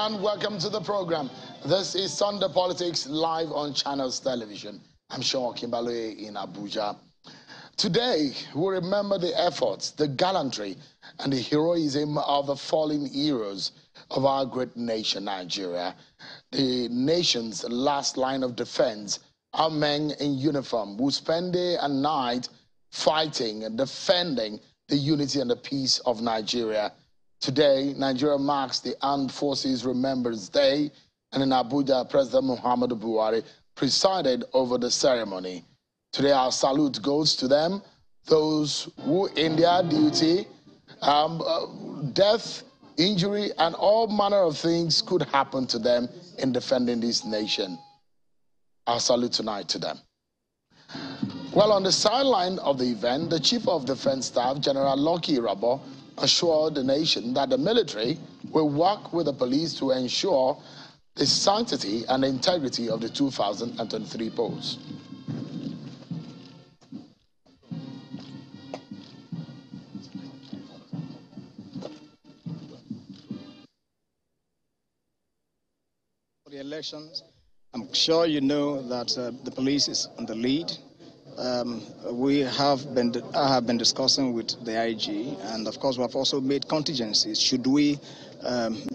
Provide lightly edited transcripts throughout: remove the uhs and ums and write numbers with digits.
everyone. Welcome to the program. This is Sunday Politics live on Channels Television. I'm Sean Kimbaloye in Abuja. Today, we remember the efforts, the gallantry, and the heroism of the fallen heroes of our great nation, Nigeria. The nation's last line of defense, our men in uniform who spend day and night fighting and defending the unity and the peace of Nigeria. Today, Nigeria marks the Armed Forces Remembrance Day, and in Abuja, President Muhammadu Buhari presided over the ceremony. Today, our salute goes to them, those who in their duty, death, injury, and all manner of things could happen to them in defending this nation. Our salute tonight to them. Well, on the sideline of the event, the Chief of Defense Staff, General Lucky Irabo, assured the nation that the military will work with the police to ensure the sanctity and integrity of the 2023 polls. For the elections, I'm sure you know that the police is on the lead. I have been discussing with the IG, and of course we have also made contingencies should we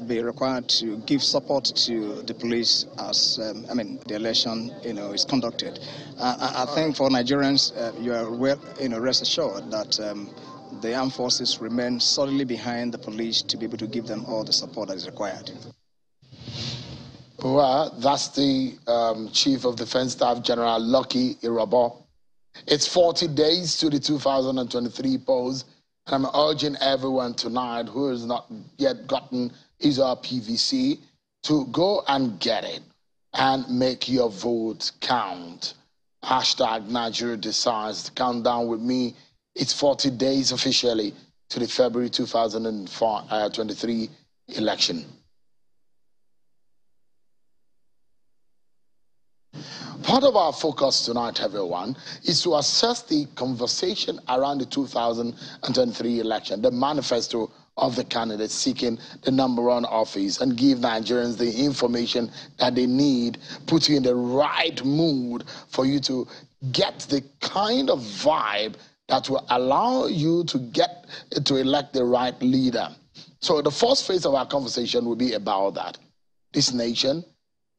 be required to give support to the police as the election is conducted. I think for Nigerians, you are well, rest assured that the armed forces remain solidly behind the police to be able to give them all the support that is required. Well, that's the Chief of Defense Staff, General Lucky Irabo. It's 40 days to the 2023 polls, and I'm urging everyone tonight who has not yet gotten his or her PVC to go and get it and make your vote count. Hashtag Nigeria Decides. Count down with me. It's 40 days officially to the February 2023 election. Part of our focus tonight, everyone, is to assess the conversation around the 2023 election, the manifesto of the candidates seeking the #1 office, and give Nigerians the information that they need, put you in the right mood for you to get the kind of vibe that will allow you to get to elect the right leader. So the first phase of our conversation will be about that. This nation,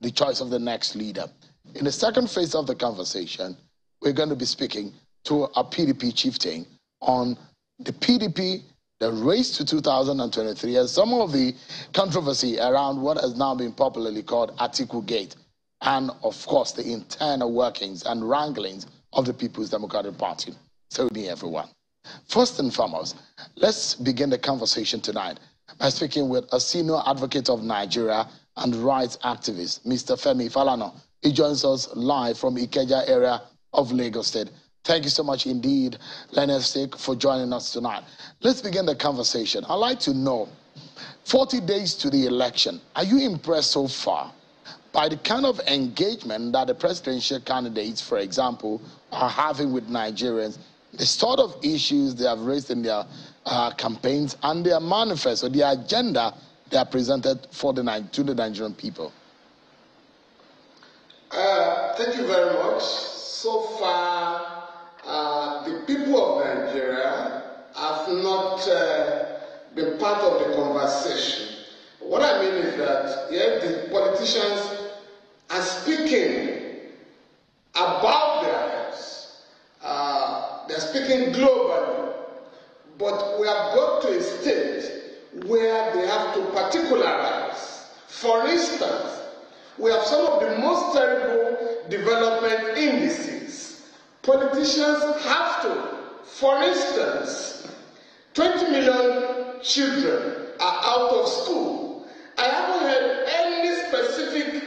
the choice of the next leader. In the second phase of the conversation, we're going to be speaking to a PDP chieftain on the PDP, the race to 2023, and some of the controversy around what has now been popularly called Atiku Gate, and of course the internal workings and wranglings of the People's Democratic Party. So me, everyone. First and foremost, let's begin the conversation tonight by speaking with a senior advocate of Nigeria and rights activist, Mr. Femi Falana. He joins us live from Ikeja area of Lagos State. Thank you so much indeed, Leonard Stick, for joining us tonight. Let's begin the conversation. I'd like to know, 40 days to the election, are you impressed so far by the kind of engagement that the presidential candidates, for example, are having with Nigerians, the sort of issues they have raised in their campaigns and their manifesto, the agenda they are presented for to the Nigerian people? Thank you very much. So far, the people of Nigeria have not been part of the conversation. What I mean is that the politicians are speaking about their heads. They're speaking globally. But we have got to a state where they have to particularize. For instance, we have some of the most terrible development indices. Politicians have to. For instance, 20 million children are out of school. I haven't heard any specific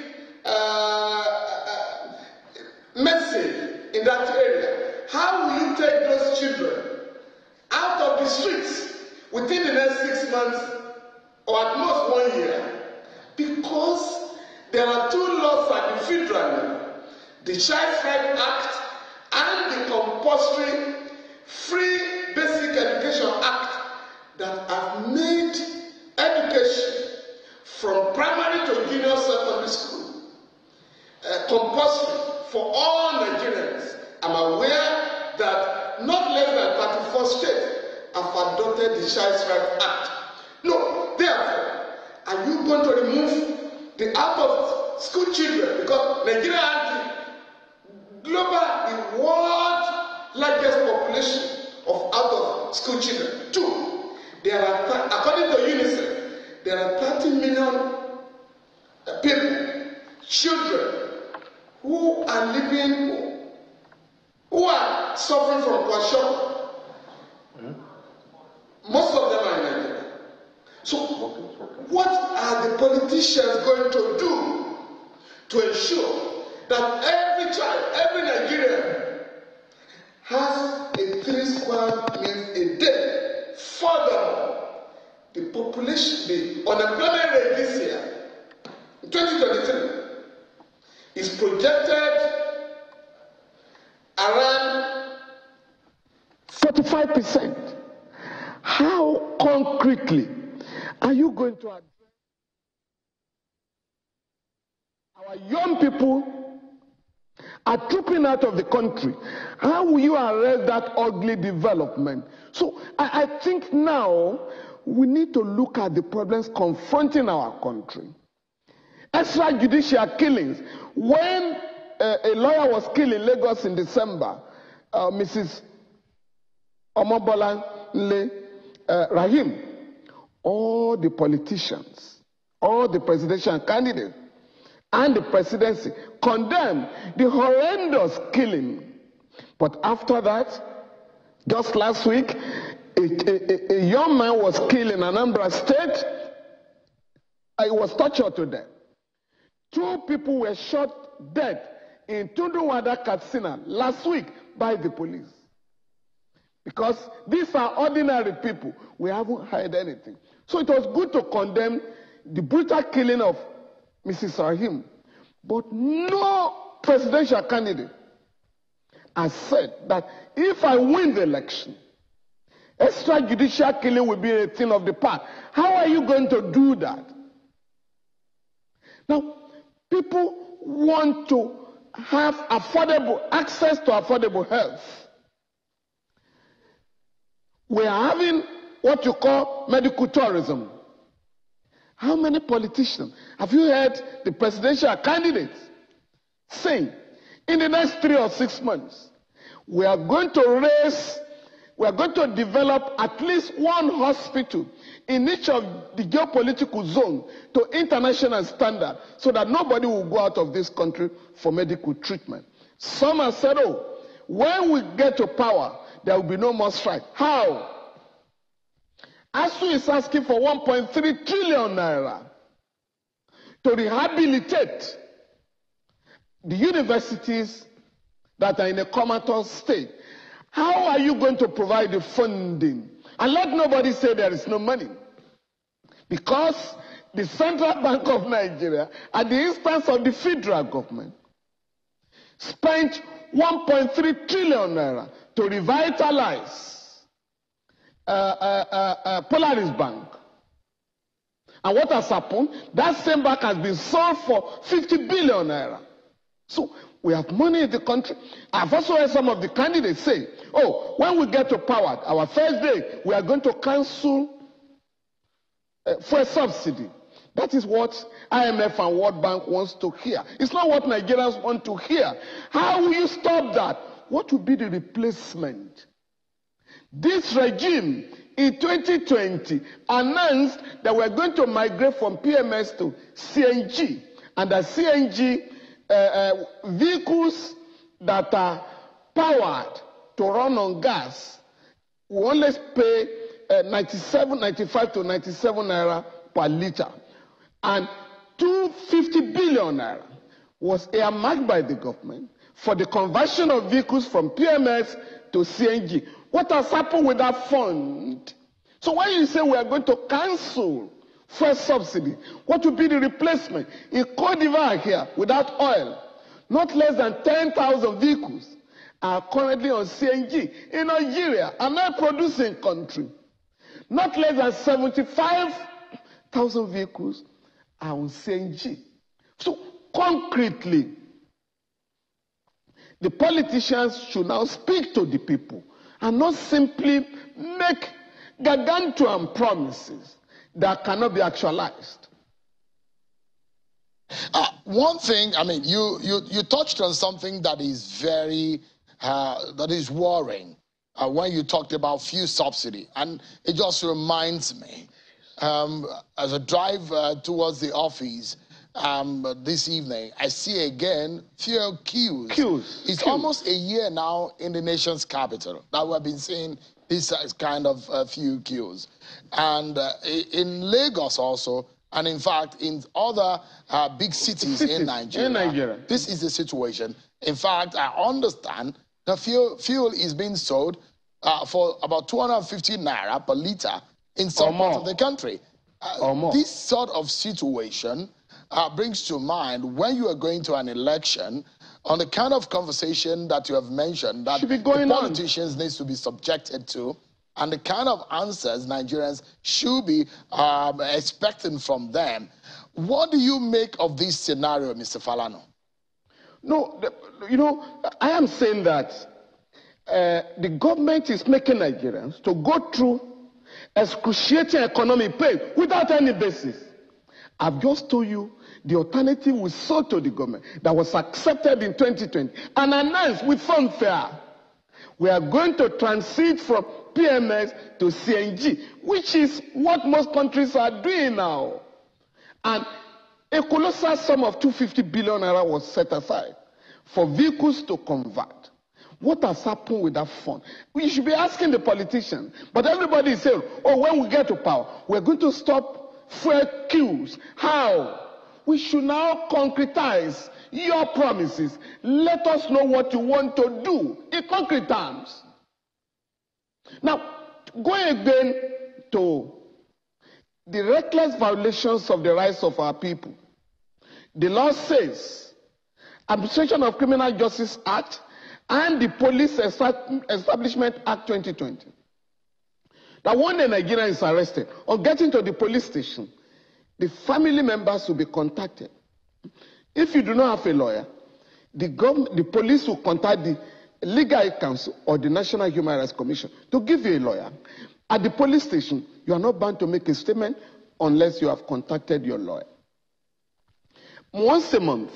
message in that area. How will you take those children out of the streets within the next 6 months or at most 1 year? Because there are two laws at the federal level, the Child Rights Act and the Compulsory Free Basic Education Act, that have made education from primary supported the Child Rights Act. No, therefore, are you going to remove the out of school children? Because Nigeria has the world's largest population of out of school children. 2, there are, according to UNICEF, there are 30 million people, children, who are living, who are suffering from kwashiorkor. Most of them are in Nigeria. So, what are the politicians going to do to ensure that every child, every Nigerian has a 3 square meals a day? Furthermore, the population, the unemployment rate this year, in 2023, is projected around 45%. How concretely are you going to address our young people are trooping out of the country? How will you arrest that ugly development? So I think now we need to look at the problems confronting our country. Extrajudicial killings. When a lawyer was killed in Lagos in December, Mrs. Omobolanle Rahim, all the politicians, all the presidential candidates, and the presidency condemned the horrendous killing. But after that, just last week, a young man was killed in Anambra State. He was tortured to death. 2 people were shot dead in Tunduwada, Katsina last week by the police. Because these are ordinary people. We haven't heard anything. So it was good to condemn the brutal killing of Mrs. Rahim. But no presidential candidate has said that if I win the election, extrajudicial killing will be a thing of the past. How are you going to do that? Now, people want to have access to affordable health. We are having what you call medical tourism. How many politicians have you heard the presidential candidates saying in the next 3 or 6 months, we are going to develop at least 1 hospital in each of the geopolitical zone to international standard so that nobody will go out of this country for medical treatment? Some have said, oh, when we get to power, there will be no more strike. How? ASU is asking for 1.3 trillion naira to rehabilitate the universities that are in a comatose state. How are you going to provide the funding? And let nobody say there is no money. Because the Central Bank of Nigeria, at the instance of the federal government, spent 1.3 trillion naira to revitalize Polaris Bank. And what has happened? That same bank has been sold for 50 billion naira. So we have money in the country. I've also heard some of the candidates say, oh, when we get to power, our first day, we are going to cancel fuel subsidy. That is what IMF and World Bank wants to hear. It's not what Nigerians want to hear. How will you stop that? What will be the replacement? This regime in 2020 announced that we're going to migrate from PMS to CNG, and that CNG vehicles that are powered to run on gas will only pay 95 to 97 naira per liter, and 250 billion naira was earmarked by the government for the conversion of vehicles from PMS to CNG. What has happened with that fund? So when you say we are going to cancel fuel subsidy, what will be the replacement? In Cote d'Ivoire here, without oil, not less than 10,000 vehicles are currently on CNG. In Nigeria, an oil-producing country, not less than 75,000 vehicles are on CNG. So concretely, the politicians should now speak to the people and not simply make gargantuan promises that cannot be actualized. One thing, I mean, you touched on something that is very, that is worrying when you talked about fuel subsidy. And it just reminds me, as I drive towards the office this evening, I see again fuel queues. It's almost a year now in the nation's capital that we've been seeing this kind of fuel queues. And in Lagos also, and in fact, in other big cities in Nigeria, this is the situation. In fact, I understand the fuel is being sold for about 250 naira per liter in some parts of the country. This sort of situation brings to mind when you are going to an election on the kind of conversation that you have mentioned that the politicians need to be subjected to, and the kind of answers Nigerians should be expecting from them. What do you make of this scenario, Mr. Falana? No, you know, I am saying that the government is making Nigerians to go through excruciating economic pain without any basis. I've just told you the alternative we sold to the government that was accepted in 2020 and announced with fanfare. We are going to transit from PMS to CNG, which is what most countries are doing now. And a colossal sum of 250 billion naira was set aside for vehicles to convert. What has happened with that fund? We should be asking the politicians. But everybody is saying, oh, when we get to power, we're going to stop fuel queues. How? We should now concretize your promises. Let us know what you want to do in concrete terms. Now, going again to the reckless violations of the rights of our people. The law says, Administration of Criminal Justice Act and the Police Establishment Act 2020, that when a Nigerian is arrested or getting to the police station, the family members will be contacted. If you do not have a lawyer, the police will contact the Legal Aid Council or the National Human Rights Commission to give you a lawyer. At the police station, you are not bound to make a statement unless you have contacted your lawyer. Once a month,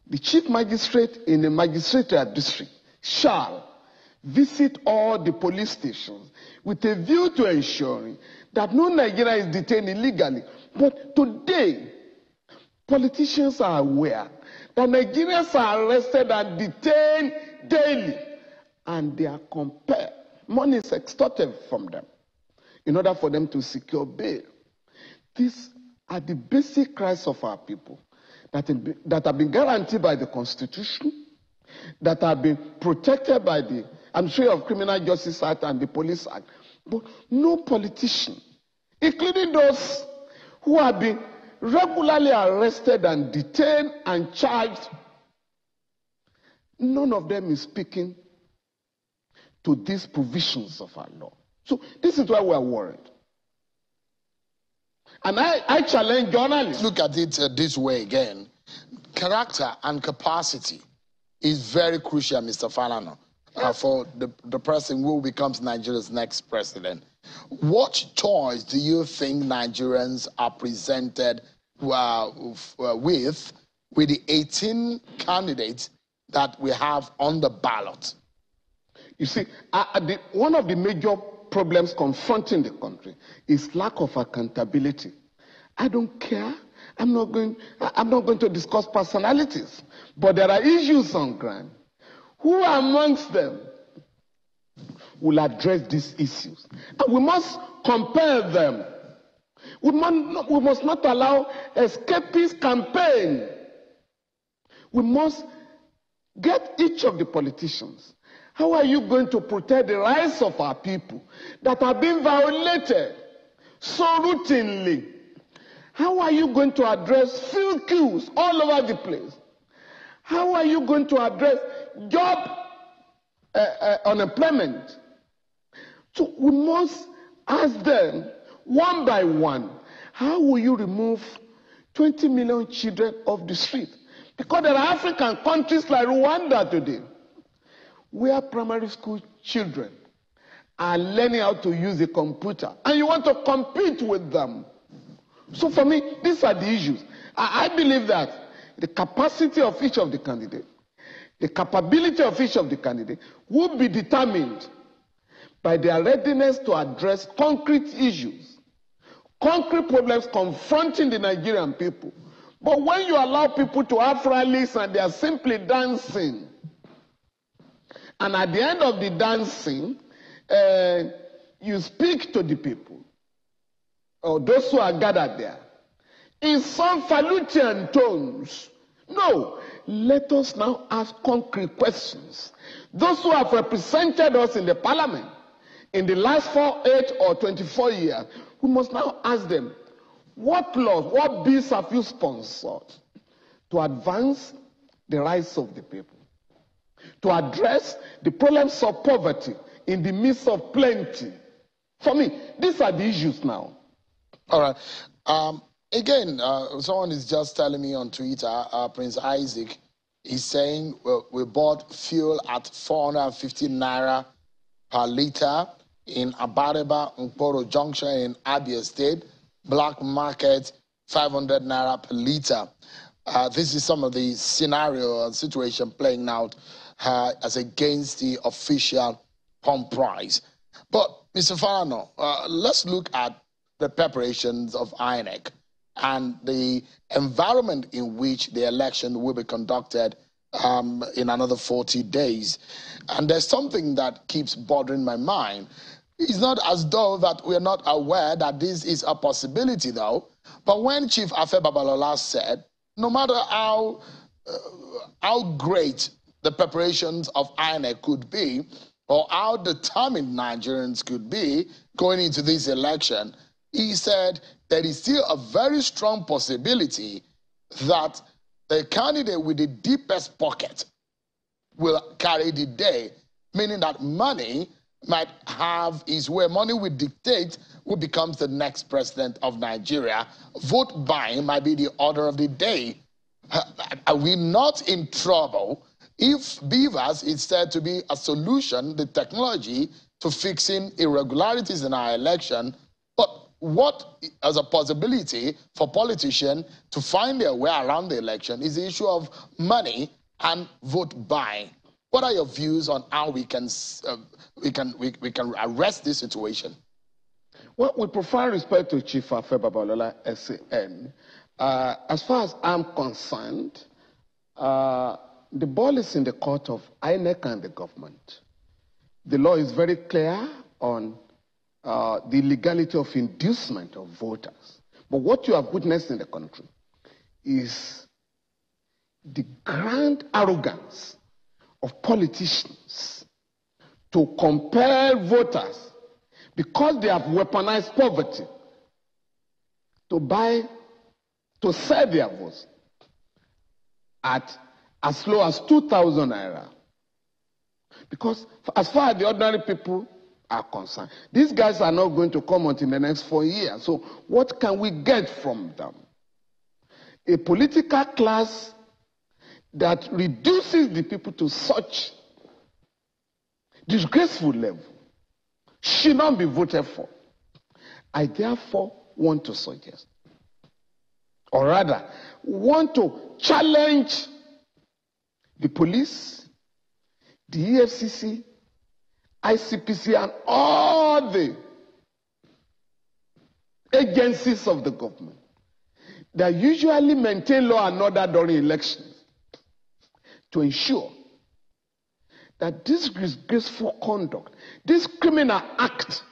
the chief magistrate in the magistrate district shall visit all the police stations with a view to ensuring that no Nigerian is detained illegally. But today, politicians are aware that Nigerians are arrested and detained daily, and they are compelled. Money is extorted from them in order for them to secure bail. These are the basic rights of our people that have been guaranteed by the Constitution, that have been protected by the Administration of Criminal Justice Act and the Police Act. But no politician, including those who have been regularly arrested and detained and charged, none of them is speaking to these provisions of our law. So this is why we are worried. And I challenge journalists. Look at it this way again. Character and capacity is very crucial, Mr. Falana, for the person who becomes Nigeria's next president. What choice do you think Nigerians are presented with the 18 candidates that we have on the ballot? You see, one of the major problems confronting the country is lack of accountability. I don't care. I'm not going to discuss personalities, but there are issues on ground. Who amongst them will address these issues? And we must compare them. We must not allow escapist campaign. We must get each of the politicians. How are you going to protect the rights of our people that are being violated so routinely? How are you going to address fuel queues all over the place? How are you going to address job unemployment? So we must ask them one by one, how will you remove 20 million children off the street? Because there are African countries like Rwanda today, where primary school children are learning how to use a computer, and you want to compete with them. So for me, these are the issues. I believe that the capacity of each of the candidates, the capability of each of the candidates will be determined by their readiness to address concrete issues, concrete problems confronting the Nigerian people. But when you allow people to have rallies and they are simply dancing, and at the end of the dancing, you speak to the people, or those who are gathered there, in some falutian tones. No, let us now ask concrete questions. Those who have represented us in the parliament in the last 4, 8, or 24 years, we must now ask them, what laws, what bills have you sponsored to advance the rights of the people, to address the problems of poverty in the midst of plenty? For me, these are the issues now. All right. Again, someone is just telling me on Twitter, Prince Isaac, he's saying we bought fuel at 450 naira per liter in Abadeba, Nkporo Junction in Abia State. Black market, 500 naira per liter. This is some of the scenario and situation playing out as against the official pump price. But, Mr. Farano, let's look at the preparations of INEC and the environment in which the election will be conducted in another 40 days. And there's something that keeps bothering my mind. It's not as though that we're not aware that this is a possibility, though. But when Chief Afe Babalola said, no matter how great the preparations of INEC could be, or how determined Nigerians could be going into this election, he said there is still a very strong possibility that the candidate with the deepest pocket will carry the day, meaning that money might have his way. Money will dictate who becomes the next president of Nigeria. Vote buying might be the order of the day. Are we not in trouble if Beavers is said to be a solution, the technology to fixing irregularities in our election? But what as a possibility for politicians to find their way around the election is the issue of money and vote buying. What are your views on how we can arrest this situation? Well, with profound respect to Chief Afe Babalola, SAN, as far as I'm concerned, the ball is in the court of INEC and the government. The law is very clear on the legality of inducement of voters. But what you have witnessed in the country is the grand arrogance of politicians to compel voters, because they have weaponized poverty, to sell their votes at as low as 2,000 naira. Because as far as the ordinary people are concerned, these guys are not going to come until the next 4 years. So what can we get from them? A political class that reduces the people to such disgraceful level should not be voted for. I therefore want to suggest, or rather want to challenge the police, the EFCC, ICPC, and all the agencies of the government that usually maintain law and order during elections, to ensure that this disgraceful conduct, this criminal act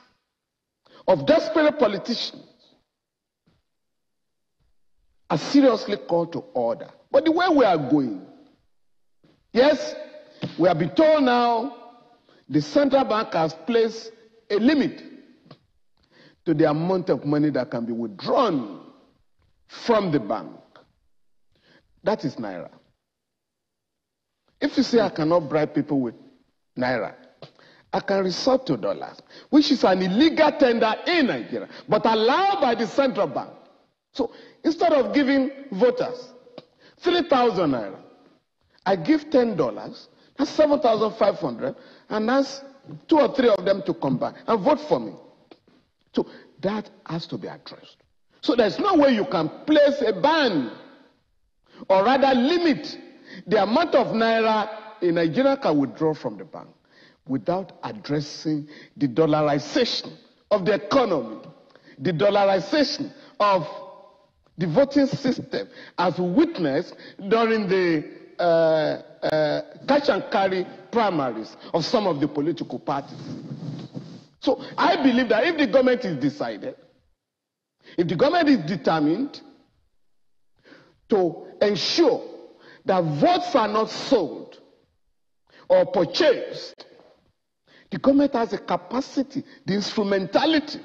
of desperate politicians are seriously called to order. But the way we are going, yes, we have been told now the central bank has placed a limit to the amount of money that can be withdrawn from the bank. That is naira. If you say I cannot bribe people with naira, I can resort to dollars, which is an illegal tender in Nigeria, but allowed by the central bank. So instead of giving voters 3,000 naira, I give $10, that's 7,500, and that's 2 or 3 of them to combine and vote for me. So that has to be addressed. So there's no way you can place a ban or rather limit the amount of naira a Nigerian can withdraw from the bank without addressing the dollarization of the economy, the dollarization of the voting system, as we witnessed during the cash and carry primaries of some of the political parties. So I believe that if the government is decided, if the government is determined to ensure that votes are not sold or purchased, the government has the capacity, the instrumentality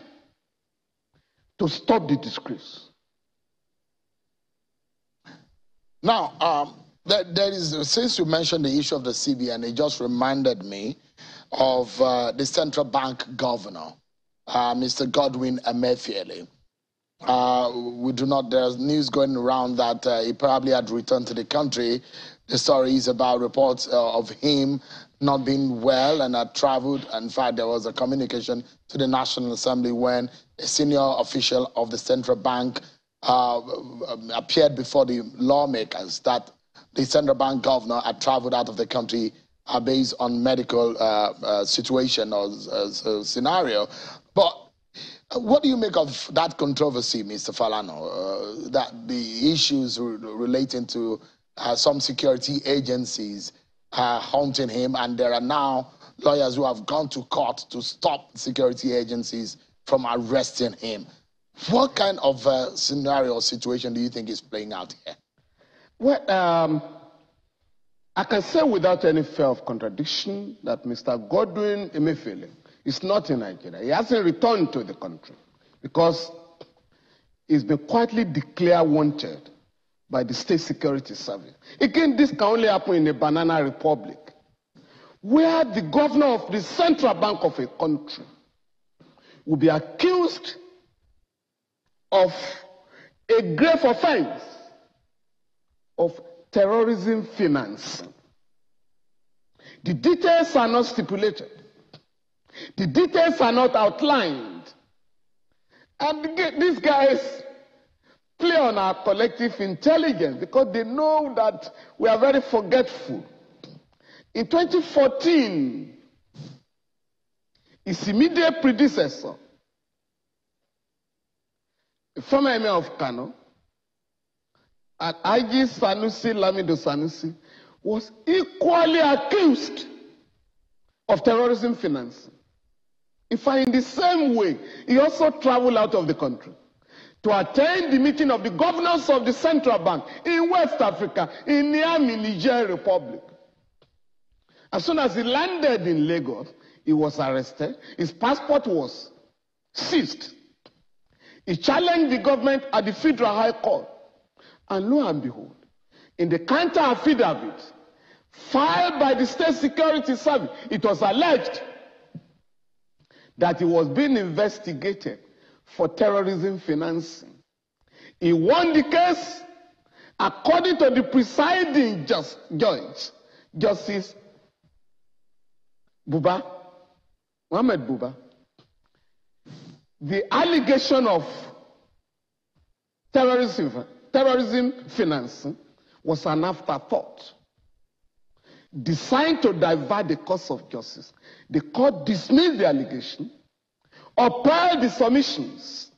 to stop the disgrace. Now, there is, since you mentioned the issue of the CBN, it just reminded me of the central bank governor, Mr. Godwin Emefiele. There's news going around that he probably had returned to the country. The story is about reports of him not being well and had traveled. In fact, there was a communication to the National Assembly when a senior official of the central bank appeared before the lawmakers that the central bank governor had traveled out of the country based on medical situation or scenario. But what do you make of that controversy, Mr. Falano, that the issues relating to some security agencies haunting him, and there are now lawyers who have gone to court to stop security agencies from arresting him? What kind of scenario or situation do you think is playing out here? Well, I can say without any fear of contradiction that Mr. Godwin Emefiele is not in Nigeria. He hasn't returned to the country because he's been quietly declared wanted by the State Security Service. Again, this can only happen in a banana republic, where the governor of the central bank of a country will be accused of a grave offense of terrorism financing. The details are not stipulated. The details are not outlined. And these guys play on our collective intelligence because they know that we are very forgetful. In 2014, his immediate predecessor, the former emir of Kano, and Haji Sanusi Lamido Sanusi, was equally accused of terrorism financing. In fact, in the same way, he also traveled out of the country to attend the meeting of the governors of the central bank in West Africa, in Niamey, Niger Republic. As soon as he landed in Lagos, he was arrested. His passport was seized. He challenged the government at the Federal High Court. And lo and behold, in the counter affidavit filed by the State Security Service, it was alleged that he was being investigated for terrorism financing. He won the case according to the presiding judge, Justice Buba, Mohammed Buba. The allegation of terrorism financing was an afterthought designed to divert the course of justice. The court dismissed the allegation, upheld the submissions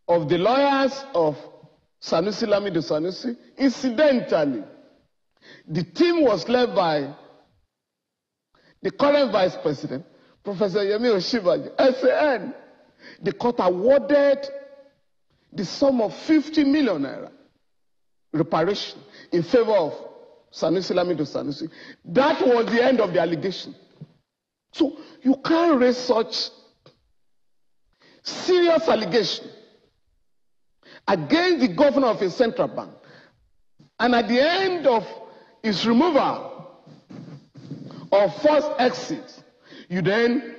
of the lawyers of Sanusi Lamido Sanusi. Incidentally, the team was led by the current vice president, Professor Yemi Oshibaji, SAN. The court awarded the sum of 50 million naira reparation in favor of Sanusi Lamido Sanusi. That was the end of the allegation. So you can't raise such serious allegation against the governor of a central bank, and at the end of his removal or forced exit, you then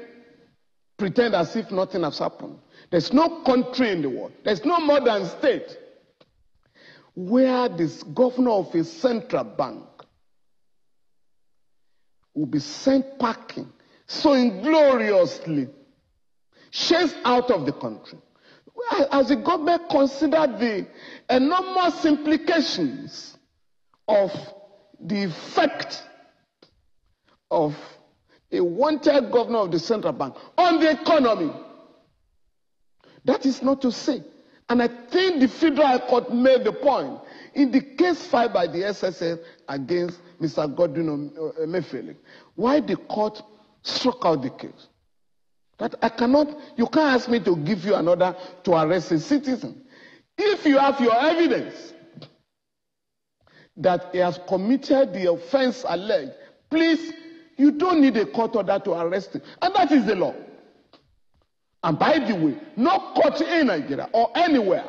pretend as if nothing has happened. There's no country in the world, there's no modern state where this governor of a central bank will be sent packing so ingloriously chased out of the country, as the government considered the enormous implications of the effect of a wanted governor of the central bank on the economy. That is not to say, and I think the Federal High Court made the point in the case filed by the SSS against Mr. Godwin Emefiele, why the court struck out the case. That you can't ask me to give you an order to arrest a citizen. If you have your evidence that he has committed the offense alleged, please, you don't need a court order to arrest him. And that is the law. And by the way, no court in Nigeria or anywhere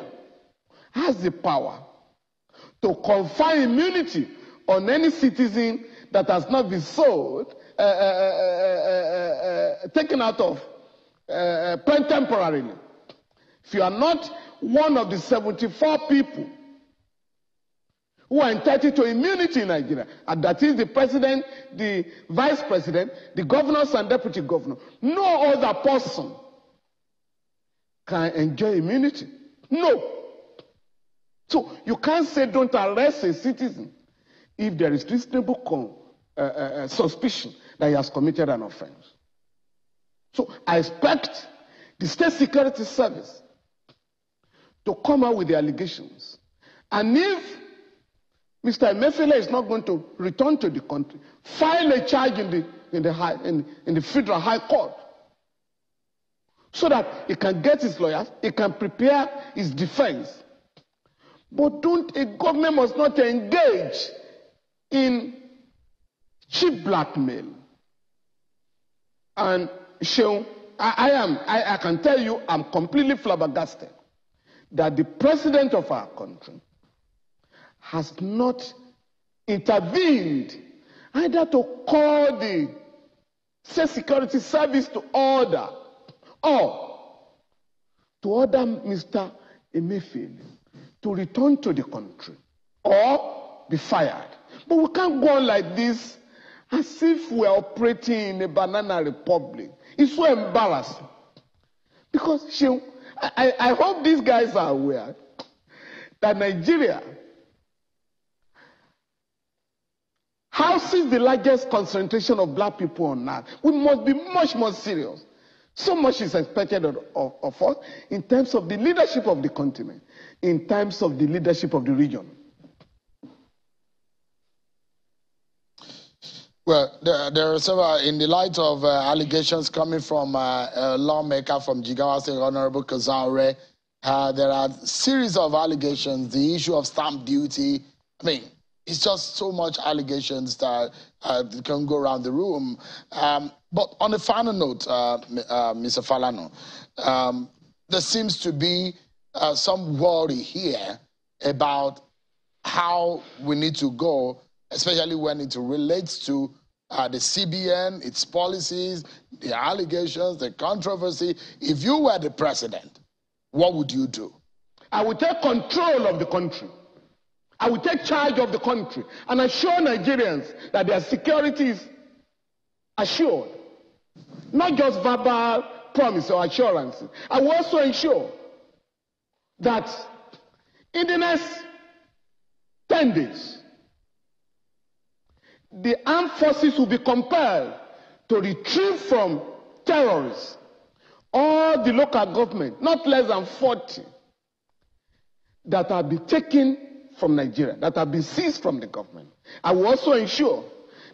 has the power to confer immunity on any citizen that has not been sold, taken out of temporarily. If you are not one of the 74 people who are entitled to immunity in Nigeria, and that is the president, the vice president, the governors and deputy governor, no other person can enjoy immunity. No. So you can't say don't arrest a citizen if there is reasonable suspicion that he has committed an offense. So I expect the State Security Service to come out with the allegations. And if Mr. Emefiele is not going to return to the country, file a charge in the Federal High Court so that he can get his lawyers, he can prepare his defense. But a government must not engage in cheap blackmail. And Sheung, I can tell you, I'm completely flabbergasted that the president of our country has not intervened either to call the State Security Service to order or to order Mr. Emefiele to return to the country or be fired. But we can't go on like this as if we're operating in a banana republic. It's so embarrassing. Because I hope these guys are aware that Nigeria houses the largest concentration of black people on earth. We must be much more serious. So much is expected of us in terms of the leadership of the continent, in terms of the leadership of the region. Well, there are several, in the light of allegations coming from a lawmaker from Jigawa State, Honorable Kazaure, there are a series of allegations, the issue of stamp duty. I mean, it's just so much allegations that can go around the room. But on a final note, Mr. Falano, there seems to be some worry here about how we need to go, especially when it relates to the CBN, its policies, the allegations, the controversy. If you were the president, what would you do? I would take control of the country. I will take charge of the country and assure Nigerians that their security is assured. Not just verbal promise or assurances. I will also ensure that in the next 10 days, the armed forces will be compelled to retrieve from terrorists all the local government, not less than 40, that have been taken from Nigeria, that have been seized from the government. I will also ensure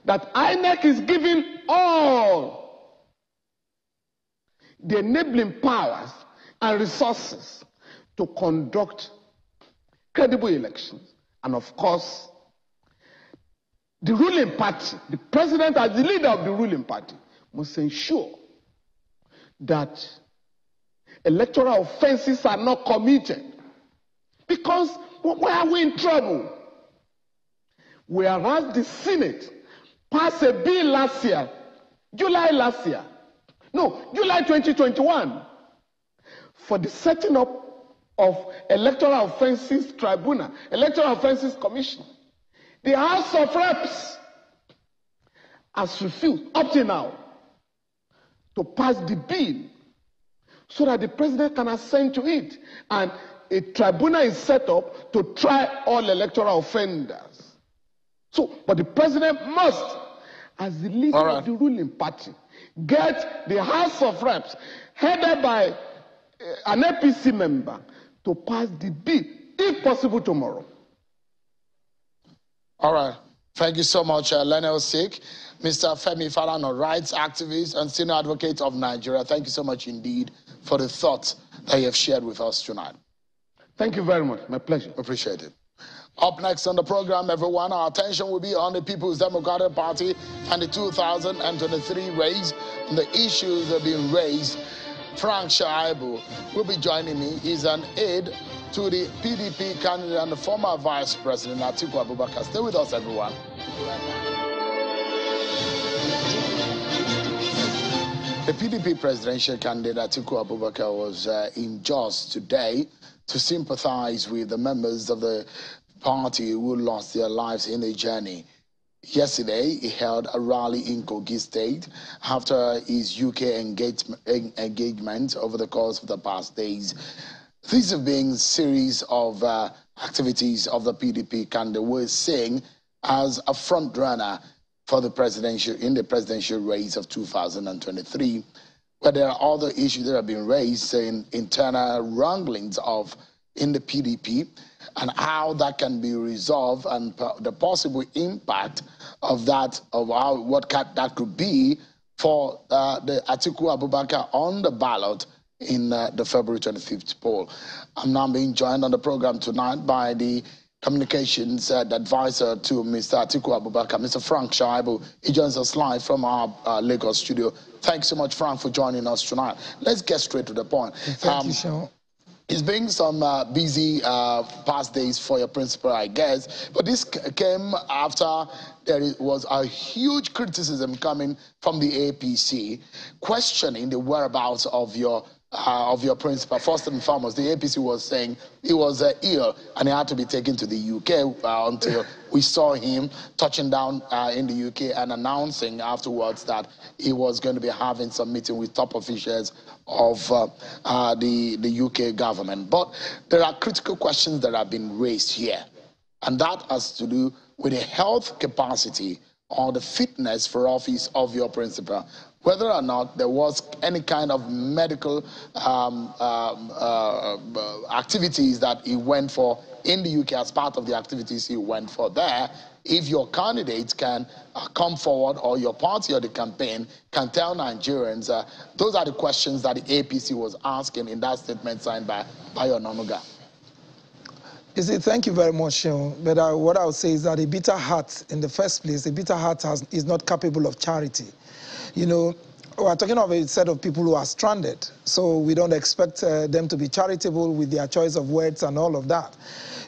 that INEC is giving all the enabling powers and resources to conduct credible elections. And of course, the ruling party, the president as the leader of the ruling party, must ensure that electoral offenses are not committed. Because why are we in trouble? Whereas the Senate passed a bill last year, July 2021, for the setting up of Electoral Offenses Tribunal, Electoral Offenses Commission. The House of Reps has refused, up to now, to pass the bill so that the president can assent to it. And a tribunal is set up to try all electoral offenders. So, but the president must, as the leader of the ruling party, get the House of Reps, headed by an APC member, to pass the bill, if possible, tomorrow. All right. Thank you so much, Lionel Sik, Mr. Femi Falana, rights activist and senior advocate of Nigeria. Thank you so much indeed for the thoughts that you have shared with us tonight. Thank you very much. My pleasure. Appreciate it. Up next on the program, everyone, our attention will be on the People's Democratic Party and the 2023 race and the issues that are being raised. Frank Shaibu will be joining me. He's an aide to the PDP candidate and the former Vice President, Atiku Abubakar. Stay with us, everyone. The PDP presidential candidate, Atiku Abubakar, was in Jos today to sympathize with the members of the party who lost their lives in the journey. Yesterday, he held a rally in Kogi State after his UK engagement over the course of the past days. These have been a series of activities of the PDP candidate who is seen as a front runner for the presidential race of 2023. But there are other issues that have been raised in internal wranglings in the PDP and how that can be resolved and the possible impact of that, that could be for the Atiku Abubakar on the ballot in the February 25th poll. I'm now being joined on the program tonight by the communications advisor to Mr. Atiku Abubakar, Mr. Frank Shaibu. He joins us live from our Lagos studio. Thanks so much, Frank, for joining us tonight. Let's get straight to the point. Thank you, Sean. It's been some busy past days for your principal, I guess, but this came after there was a huge criticism coming from the APC, questioning the whereabouts of your principal. First and foremost, the APC was saying he was ill and he had to be taken to the UK until we saw him touching down in the UK and announcing afterwards that he was going to be having some meeting with top officials of the UK government. But there are critical questions that have been raised here, and that has to do with the health capacity or the fitness for office of your principal, whether or not there was any kind of medical activities that he went for in the UK as part of the activities he went for there. If your candidates can come forward, or your party or the campaign can tell Nigerians, those are the questions that the APC was asking in that statement signed by Bayo Onanuga. You see, thank you very much, Sean. But what I would say is that a bitter heart, in the first place, a bitter heart is not capable of charity. You know, we're talking of a set of people who are stranded, so we don't expect them to be charitable with their choice of words and all of that.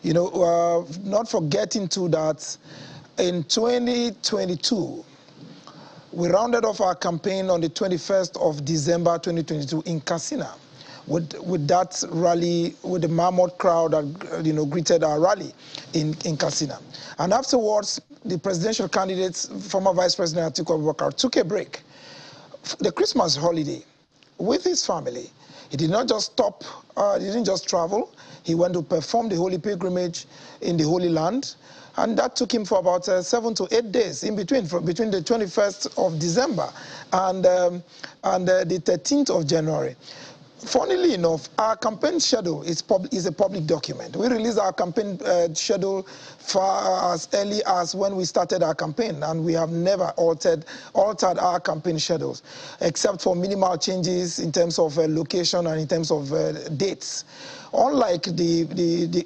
You know, not forgetting too that in 2022, we rounded off our campaign on the 21st of December 2022 in Katsina with that rally, with the mammoth crowd that, you know, greeted our rally in Katsina. And afterwards, the presidential candidates, former Vice President Atiku Abubakar, took a break. The Christmas holiday with his family. He did not just stop, he didn't just travel. He went to perform the Holy Pilgrimage in the Holy Land. And that took him for about 7 to 8 days in between, between the 21st of December and the 13th of January. Funnily enough, our campaign schedule is a public document. We released our campaign schedule far as early as when we started our campaign, and we have never altered our campaign schedules, except for minimal changes in terms of location and in terms of dates. Unlike the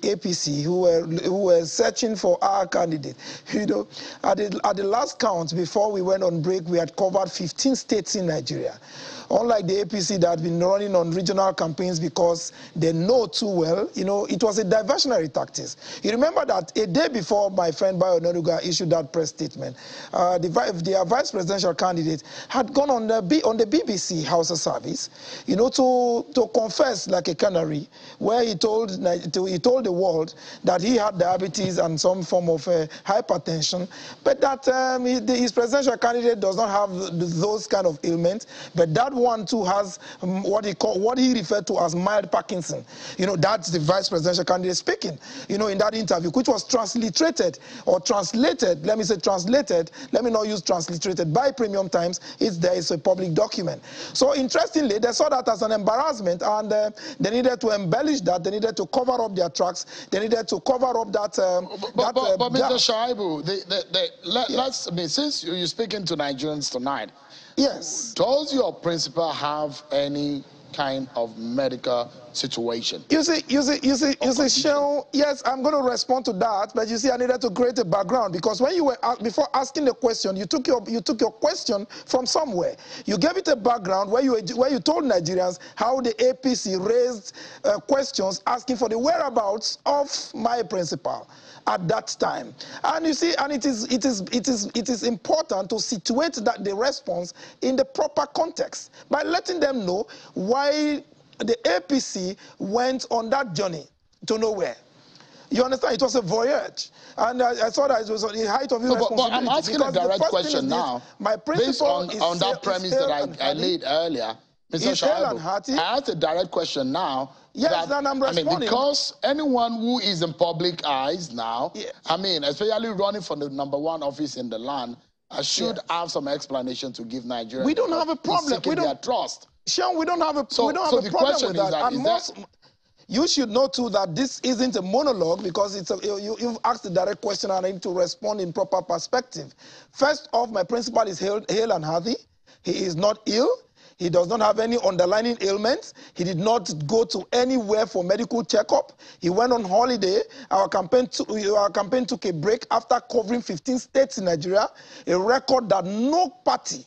APC, who were searching for our candidate, you know, at the last count before we went on break, we had covered 15 states in Nigeria. Unlike the APC that had been running on regional campaigns because they know too well, you know, it was a diversionary tactics. You remember that a day before my friend Bayo Onanuga issued that press statement, their vice presidential candidate had gone on the BBC House of Service, you know, to confess like a canary, where where he told the world that he had diabetes and some form of hypertension, but that his presidential candidate does not have those kind of ailments, but that one too has what he referred to as mild Parkinson. You know, that's the vice presidential candidate speaking, you know, in that interview, which was translated, let me say translated, let me not use transliterated, by Premium Times. There is a public document. So interestingly, they saw that as an embarrassment, and they needed to embellish that, they needed to cover up their tracks, they needed to cover up that. But Mr. Shaibu, let's, I mean, since you're speaking to Nigerians tonight, yes, does your principal have any kind of medical situation? You see, Sean, yes, I'm going to respond to that, but you see, I needed to create a background, because when you were, before asking the question, you took your question from somewhere. You gave it a background where you told Nigerians how the APC raised questions asking for the whereabouts of my principal at that time. And you see, and it is important to situate the response in the proper context by letting them know why the APC went on that journey to nowhere. You understand? It was a voyage. And I saw that it was on the height of irresponsibility. But I'm asking a direct question now. My principle based on that premise that I laid earlier, Mr. Shaibu, I asked a direct question now. Yes, and I'm responding. I mean, because anyone who is in public eyes now, yes, I mean, especially running for the #1 office in the land, should have some explanation to give Nigerians. We don't have a problem. We don't trust. Sean, we don't have a problem with that. You should know too that this isn't a monologue, because you've asked a direct question and I need to respond in proper perspective. First off, my principal is hale and hearty. He is not ill. He does not have any underlying ailments. He did not go to anywhere for medical checkup. He went on holiday. Our campaign took a break after covering 15 states in Nigeria, a record that no party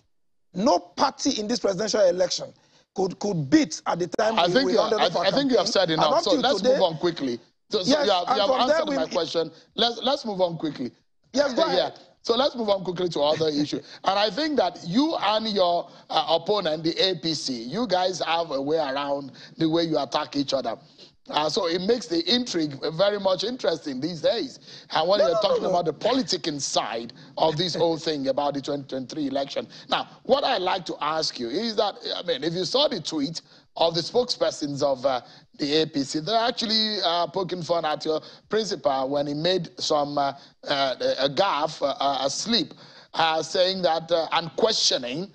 in this presidential election could beat at the time. I think you have said enough. So let's move on quickly. So yes, you have answered my question. Let's move on quickly. Yes, go ahead. Yeah. So let's move on quickly to other issues. And I think that you and your opponent, the APC, you guys have a way around the way you attack each other. So it makes the intrigue very much interesting these days. And when you're talking about the politicking side of this whole thing about the 2023 election. Now, what I'd like to ask you is that, I mean, if you saw the tweet of the spokespersons of the APC, they're actually poking fun at your principal when he made some a gaffe, a slip, saying that and questioning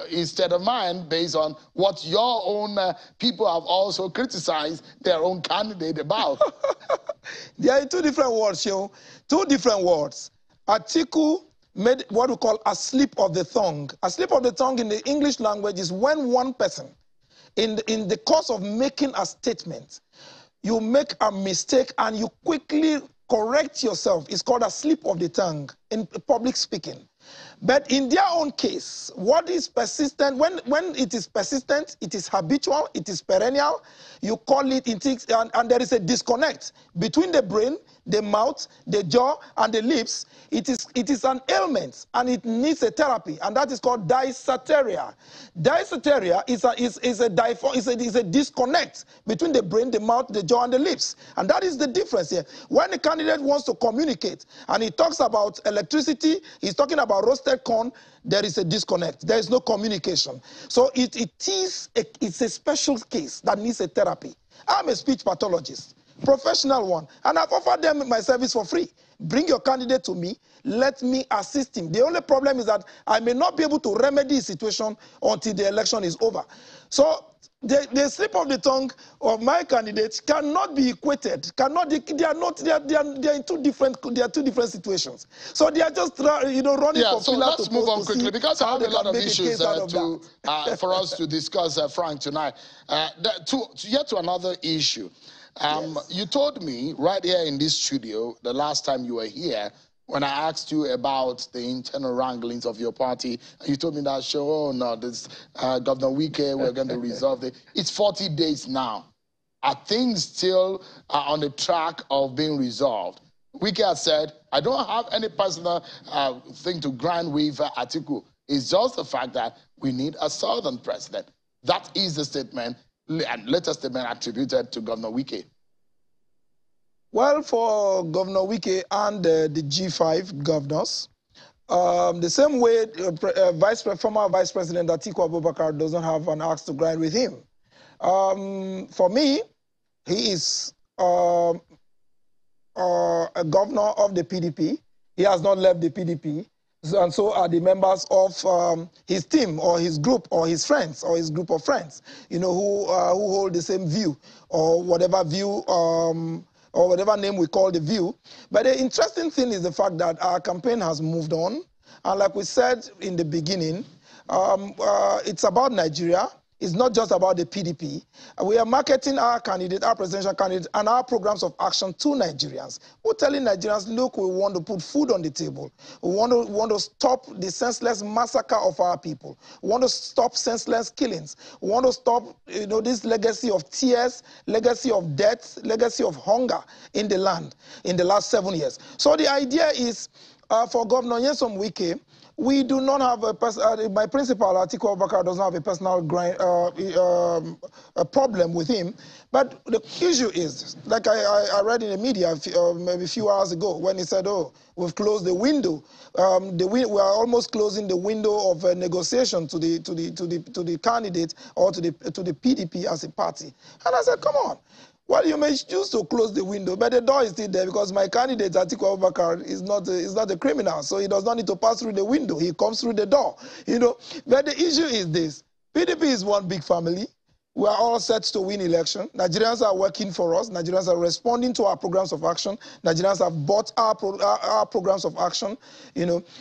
his state of mind based on what your own people have also criticized their own candidate about. There are two different words, Sean. Two different words. Atiku made what we call a slip of the tongue. A slip of the tongue in the English language is when one person, in the course of making a statement, you make a mistake and you quickly correct yourself. It's called a slip of the tongue in public speaking. But in their own case, what is persistent, when it is persistent, it is habitual, it is perennial, you call it, and there is a disconnect between the brain, the mouth, the jaw, and the lips. It is an ailment, and it needs a therapy, and that is called dysenteria. Dysenteria is a disconnect between the brain, the mouth, the jaw, and the lips. And that is the difference here. When a candidate wants to communicate, and he talks about electricity, he's talking about roasted corn, there is a disconnect. There is no communication. So it's a special case that needs a therapy. I'm a speech pathologist, professional one, and I've offered them my service for free. Bring your candidate to me, let me assist him. The only problem is that I may not be able to remedy the situation until the election is over. So the slip of the tongue of my candidates cannot be equated. They are in two different situations. So they are just running for so let's move on quickly because I have a lot of issues for us to discuss, Frank, tonight. Yet to another issue. Yes. You told me right here in this studio the last time you were here when I asked you about the internal wranglings of your party, and you told me that, oh no, this Governor Wike, we're going to resolve it. It's 40 days now. Are things still on the track of being resolved? Wike has said, I don't have any personal thing to grind with Atiku. It's just the fact that we need a southern president. That is the statement latest statement attributed to Governor Wike? Well, for Governor Wike and the G5 governors, the same way former Vice President Atiku Abubakar doesn't have an axe to grind with him. For me, he is a governor of the PDP. He has not left the PDP. And so are the members of his team or his group or his friends or his group of friends, who hold the same view or whatever view or whatever name we call the view. But the interesting thing is the fact that our campaign has moved on. And like we said in the beginning, it's about Nigeria. It's not just about the PDP. We are marketing our candidate, our presidential candidate, and our programs of action to Nigerians. We're telling Nigerians, look, we want to put food on the table. We want to stop the senseless massacre of our people. We want to stop senseless killings. We want to stop, this legacy of tears, legacy of death, legacy of hunger in the land in the last 7 years. So the idea is, for Governor Nyesom Wike, we do not have my principal, Atiku Abubakar, does not have a personal a problem with him. But the issue is, like I read in the media maybe a few hours ago, when he said, oh, we've closed the window. We are almost closing the window of negotiation to the candidate or to the PDP as a party. And I said, come on. Well, you may choose to close the window, but the door is still there because my candidate, Atiku Abubakar, is not a criminal, so he does not need to pass through the window. He comes through the door, But the issue is this. PDP is one big family. We are all set to win election. Nigerians are working for us. Nigerians are responding to our programs of action. Nigerians have bought our programs of action,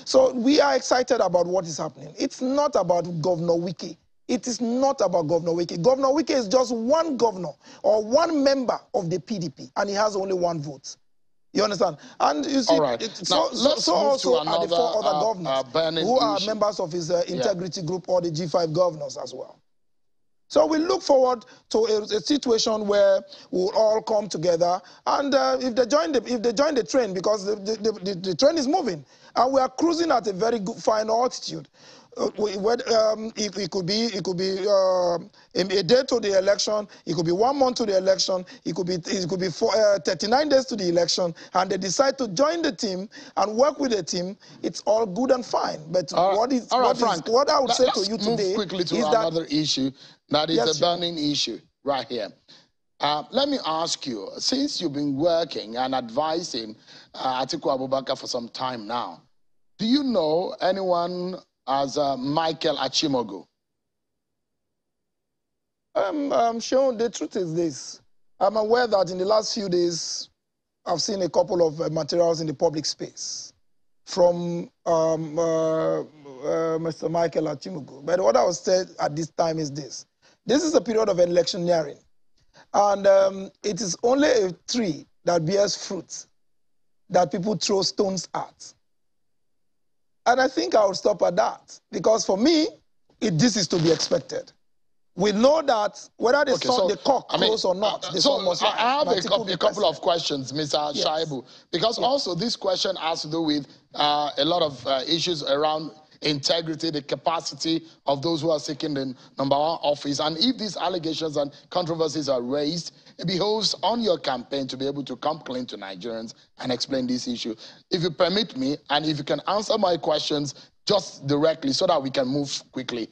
So we are excited about what is happening. It's not about Governor Wike. It is not about Governor Wike. Governor Wike is just one governor or one member of the PDP, and he has only one vote. You understand? And you see, all right. So also are the 4 other governors who are members of his integrity group or the G5 governors as well. So we look forward to a situation where we'll all come together, and if they join the train, because the train is moving, and we are cruising at a very good, fine altitude. It could be a day to the election. It could be 1 month to the election. It could be 39 days to the election, and they decide to join the team and work with the team. It's all good and fine. But what I would say to you today quickly to is another issue that is yes, a burning issue right here. Let me ask you, since you've been working and advising Atiku Abubakar for some time now, do you know anyone as Michael Achimogu? I'm sure the truth is this. I'm aware that in the last few days, I've seen a couple of materials in the public space from Mr. Michael Achimogu. But what I would say at this time is this. This is a period of electioneering. And it is only a tree that bears fruit that people throw stones at. And I think I would stop at that. Because for me, this is to be expected. We know that whether the cock crows or not, the sun must rise. I have a couple of questions, Mr. Yes. Shaibu, because also this question has to do with a lot of issues around integrity, the capacity of those who are seeking the #1 office. And if these allegations and controversies are raised, it behoves on your campaign to be able to come clean to Nigerians and explain this issue. If you permit me, and if you can answer my questions just directly so that we can move quickly.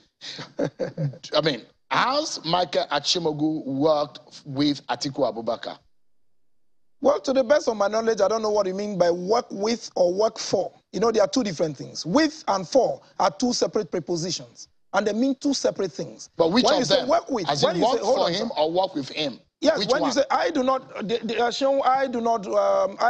I mean, has Michael Achimogu worked with Atiku Abubakar? Well, to the best of my knowledge, I don't know what you mean by work with or work for. There are two different things. With and for are two separate prepositions, and they mean two separate things. But which when of them? Work with, as in work for him or work with him? Yes, which when one? you say, I do not, I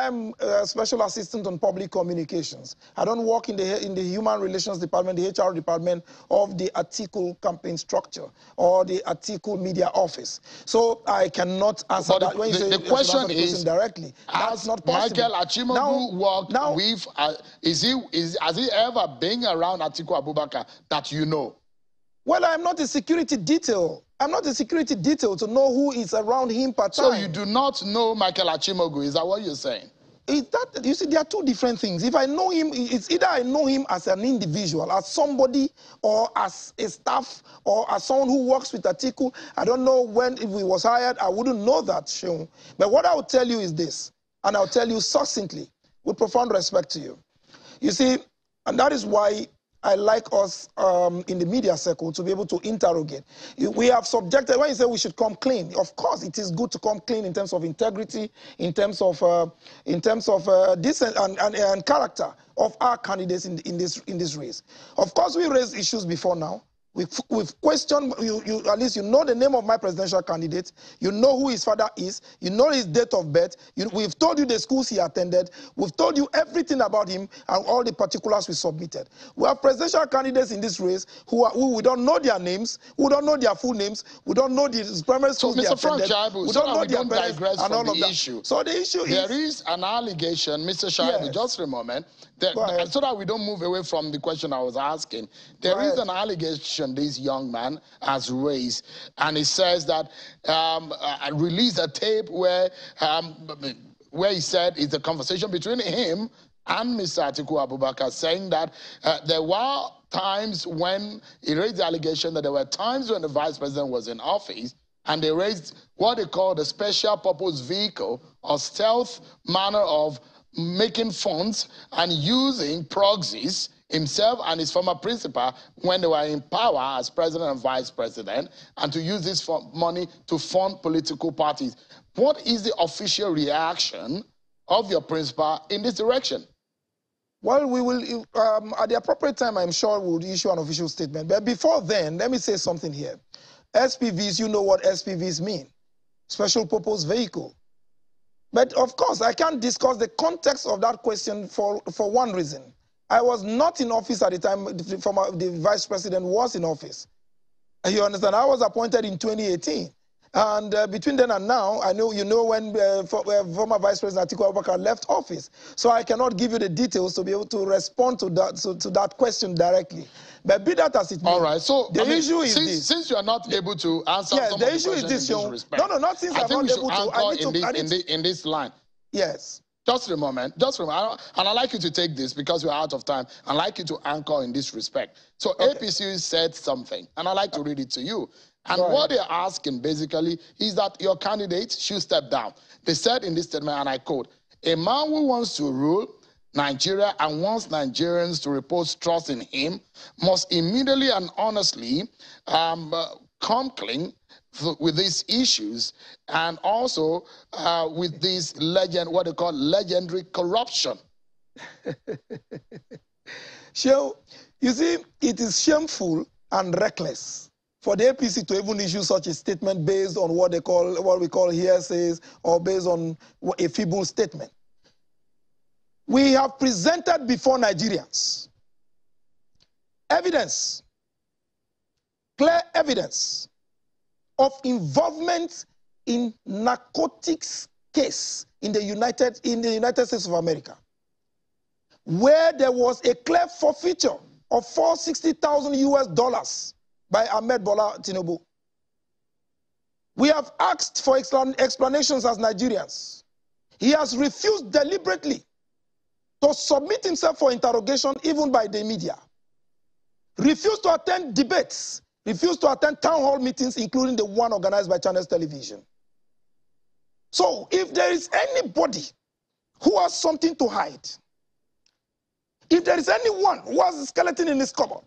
am a special assistant on public communications. I don't work in the human relations department, the HR department of the Atiku campaign structure or the Atiku media office. So I cannot answer but that. When you say the question is, directly, that's not possible. Michael Achimogu worked with, has he ever been around Atiku Abubakar that you know? Well, I'm not a security detail. I'm not a security detail to know who is around him per time. So you do not know Michael Achimogu, is that what you're saying? You see, there are two different things. If I know him, it's either I know him as an individual, as somebody, or as a staff, or as someone who works with Atiku. I don't know when, if he was hired, I wouldn't know that, Seun. But what I will tell you is this, and I'll tell you succinctly, with profound respect to you. You see, and that is why I like us in the media circle to be able to interrogate. We have subjected, when you say we should come clean, of course it is good to come clean in terms of integrity, in terms of decent and character of our candidates in this race. Of course, we raised issues before now. We've questioned, at least you know the name of my presidential candidate, you know who his father is, you know his date of birth, we've told you the schools he attended, we've told you everything about him and all the particulars we submitted. We have presidential candidates in this race who we don't know their names, who don't know their full names, we don't know the primary schools they attended, we don't know their parents and all of that. So the issue is... There is an allegation, Mr. Shaibu, yes. Just a moment, so that we don't move away from the question I was asking. There is an allegation this young man has raised, and he says that I released a tape where he said it's a conversation between him and Mr. Atiku Abubakar, saying that there were times when he raised the allegation that there were times when the vice president was in office and they raised what they call the special purpose vehicle or stealth manner of making funds and using proxies, himself and his former principal, when they were in power as president and vice president, and to use this money to fund political parties. What is the official reaction of your principal in this direction? Well, we will, at the appropriate time, I'm sure we'll issue an official statement. But before then, let me say something here. SPVs, you know what SPVs mean. Special purpose vehicle. But of course, I can't discuss the context of that question for one reason. I was not in office at the time the vice president was in office. You understand? I was appointed in 2018. And between then and now, I know you know when former Vice President Atiku Abubakar left office. So I cannot give you the details to be able to respond to that question directly. But be that as it may. All right. So the issue is this. Since you are not able to answer some the of issue the is this, in this respect, no, not since I'm not able to. In this line. Yes. Just a moment, and I'd like you to take this because we're out of time. I'd like you to anchor in this respect. So APC said something, and I'd like to read it to you. And what they're asking basically is that your candidate should step down. They said in this statement, and I quote, "A man who wants to rule Nigeria and wants Nigerians to repose trust in him must immediately and honestly come clean with these issues, and also with this what they call legendary corruption." So, you see, it is shameful and reckless for the APC to even issue such a statement based on what we call hearsays, or based on a feeble statement. We have presented before Nigerians evidence, clear evidence, of involvement in narcotics case in the United States of America, where there was a clear forfeiture of $460,000 by Ahmed Bola Tinubu. We have asked for explanations as Nigerians. He has refused deliberately to submit himself for interrogation, even by the media. Refused to attend debates. Refused to attend town hall meetings, including the one organized by Channels Television. So, if there is anybody who has something to hide, if there is anyone who has a skeleton in his cupboard,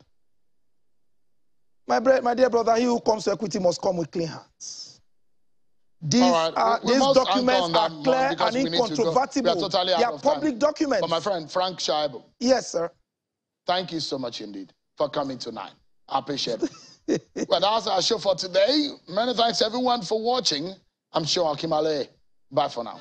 my dear brother, he who comes to equity must come with clean hands. These documents are clear and incontrovertible. They are public documents. But my friend, Frank Shaibu. Yes, sir. Thank you so much indeed for coming tonight. I appreciate it. Well, that's our show for today. Many thanks everyone for watching. I'm sure Akimale. Bye for now.